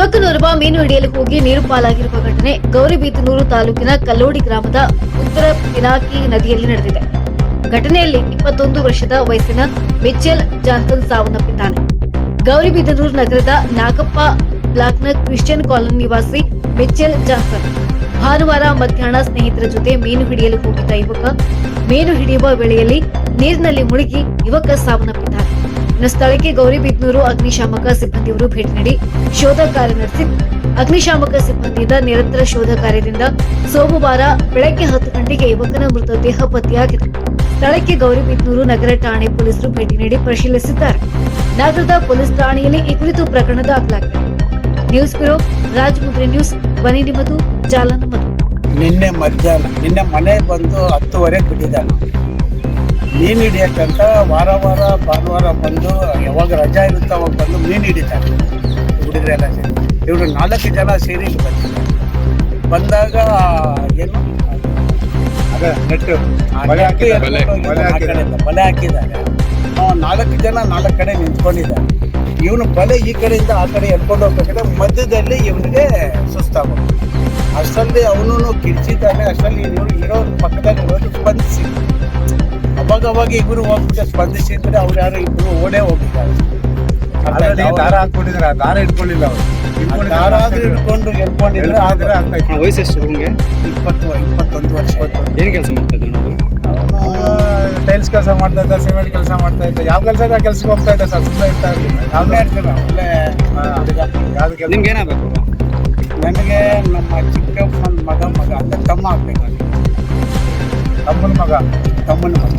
ಯುವಕನೋರ್ವ ಮೀನು ಹಿಡಿಯಲು ಹೋಗಿ ನೀರು ಪಾಲಾಗಿರುವ ಘಟನೆ ಗೌರಿಬಿದನೂರು ತಾಲೂಕಿನ ಕಲ್ಲೋಡಿ ಗ್ರಾಮದ ಉತ್ತರ ಪಿನಾಕಿ ನದಿಯಲ್ಲಿ ನಡೆದಿದೆ. ಘಟನೆಯಲ್ಲಿ 21 ವರ್ಷದ ವಯಸ್ಸಿನ ಮಿಚೆಲ್ ಜಾನ್ಸನ್ ಸಾವನ್ನಪ್ಪಿದ್ದಾನೆ. ಗೌರಿಬಿದನೂರು ನಗರದ ನಾಗಪ್ಪ ಬ್ಲಾಕ್ನ ಕ್ರಿಶ್ಚಿಯನ್ ಕಾಲೋನಿ ನಿವಾಸಿ ಮಿಚೆಲ್ ಜಾನ್ಸನ್ ಭಾನುವಾರ ಮಧ್ಯಾಹ್ನ ಸ್ನೇಹಿತರ ಜೊತೆ ಮೀನು ಹಿಡಿಯಲು ಹೋಗಿದ್ದ ಯುವಕ ಮೀನು ಹಿಡಿಯುವ ವೇಳೆಯಲ್ಲಿ ನೀರಿನಲ್ಲಿ ಮುಳುಗಿ ಯುವಕ ಸಾವನ್ನಪ್ಪಿದ್ದಾನೆ. ಇನ್ನು ಸ್ಥಳಕ್ಕೆ ಗೌರಿಬಿದನೂರು ಅಗ್ನಿಶಾಮಕ ಸಿಬ್ಬಂದಿಯವರು ಭೇಟಿ ನೀಡಿ ಶೋಧ ಕಾರ್ಯ ನಡೆಸಿದ್ದು, ಅಗ್ನಿಶಾಮಕ ಸಿಬ್ಬಂದಿಯಿಂದ ನಿರಂತರ ಶೋಧ ಕಾರ್ಯದಿಂದ ಸೋಮವಾರ ಬೆಳಗ್ಗೆ 10 ಗಂಟೆಗೆ ಯುವಕನ ಮೃತದೇಹ ಪತ್ತೆಯಾಗಿದೆ. ಸ್ಥಳಕ್ಕೆ ಗೌರಿಬಿದನೂರು ನಗರ ಠಾಣೆ ಪೊಲೀಸರು ಭೇಟಿ ನೀಡಿ ಪರಿಶೀಲಿಸಿದ್ದಾರೆ. ನಗರದ ಪೊಲೀಸ್ ಠಾಣೆಯಲ್ಲಿ ಈ ಕುರಿತು ಪ್ರಕರಣ ದಾಖಲಾಗಿದೆ. ನ್ಯೂಸ್ ಬ್ಯೂರೋ, ರಾಜಮುದ್ರಿ ನ್ಯೂಸ್, ಬನ್ನಿ ನಿಮ್ಮದು, ಜಾಲ ನಮ್ಮದು. ನಿನ್ನೆ ಮಧ್ಯಾಹ್ನ ಮನೆ ಬಂದು 10:30 ಬಿಟ್ಟಿದ್ದಾನೆ. ಮೀನು ಹಿಡಿಯಕ್ಕಂತ ವಾರ ಭಾನುವಾರ ಬಂದು ಯಾವಾಗ ರಜಾ ಇರುತ್ತೋ ಅವಾಗ ಬಂದು ಮೀನು ಹಿಡಿತಾರೆ ಹುಡುಗರೆಲ್ಲ ಸೇರಿ. ಇವರು 4 ಜನ ಸೇರಿ ಇಲ್ಲಿ ಬಂದಿದ್ದಾರೆ. ಬಂದಾಗ ಏನು ಬಲೆ ಹಾಕಿದ್ದಾರೆ. 4 ಜನ 4 ಕಡೆ ನಿಂತ್ಕೊಂಡಿದ್ದಾರೆ. ಇವನು ಬಲೆ ಈ ಕಡೆಯಿಂದ ಆ ಕಡೆ ಎಳ್ಕೊಂಡು ಹೋಗ್ಬೇಕಾದ್ರೆ ಮಧ್ಯದಲ್ಲಿ ಇವನಿಗೆ ಸುಸ್ತಾಗೋದು. ಅಷ್ಟರಲ್ಲಿ ಅವನು ಕಿರ್ಚಿದ್ದಾನೆ. ಅಷ್ಟರಲ್ಲಿ ಇವರು ಇರೋರು ಪಕ್ಕದಲ್ಲಿ ಇರೋರು ಸ್ಪಂದಿಸಿ ಅವಾಗ ಇಬ್ಬರು ಹೋಗ್ಬಿಟ್ಟು ಸ್ಪಂದಿಸಿದ್ರೆ ಅವ್ರು ಯಾರು ಇಬ್ಬರು ಓಡೇ ಹೋಗಿದ್ದಾರೆ. ದಾರ ಹಾಕೊಂಡಿದ್ರೆ ದಾರ ಇಟ್ಕೊಳ್ಳಿಲ್ಲ ಅವರು. ದಾರ ಆದ್ರೂ ಎಳ್ಕೊಂಡಿದ್ರೆ ಆದ್ರೆ ವಯಸ್ಸೆಷ್ಟು ನಿಮಗೆ? 21 ವರ್ಷ. ಏನು ಕೆಲಸ ಮಾಡ್ತಾ ಇದ್ದೆ ನಾವು? ಟೈಲ್ಸ್ ಕೆಲಸ ಮಾಡ್ತಾ ಇದ್ದ, ಸಿಮೆಂಟ್ ಕೆಲಸ ಮಾಡ್ತಾ ಇದ್ದ. ಯಾವ ಕೆಲ್ಸಕ್ಕೆ ಹೋಗ್ತಾ ಇದ್ದ ಸರ್, ಸುಮ್ಮನೆ ಇರ್ತಾ ಇರಲಿಲ್ಲ. ಯಾವ್ದೇ ಇರ್ತೀರ ಒಳ್ಳೆ ಯಾವ್ದು ಕೆಲಸ ನಿಮ್ಗೆ ಏನಾಗಬೇಕು? ನನಗೆ ನಮ್ಮ ಚಿಕ್ಕಮ್ಮನ ಮಗ ಅಂದ್ರೆ ತಮ್ಮ ಆಗ್ಬೇಕು. ತಮ್ಮನ ಮಗ ತಮ್ಮನ ಮಗ